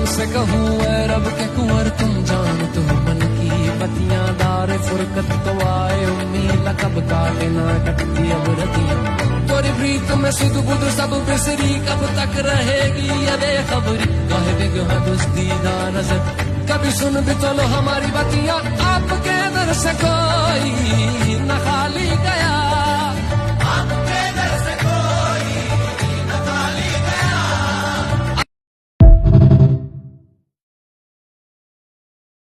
तुमसे कहूँ ऐ रब के कुंवर तुम जान तो मन की बतियां दार फुरकत तो आए उम्मीद कब काटे ना कटती अब रतियां तोरी प्रीत में सुध बुध सब बिसरी कब तक रहेगी ये बेखबरी कहे बिगहा दुस्तीदा नजर कभी सुन भी तो लो हमारी बतियां आपके दर से कोई न खाली गया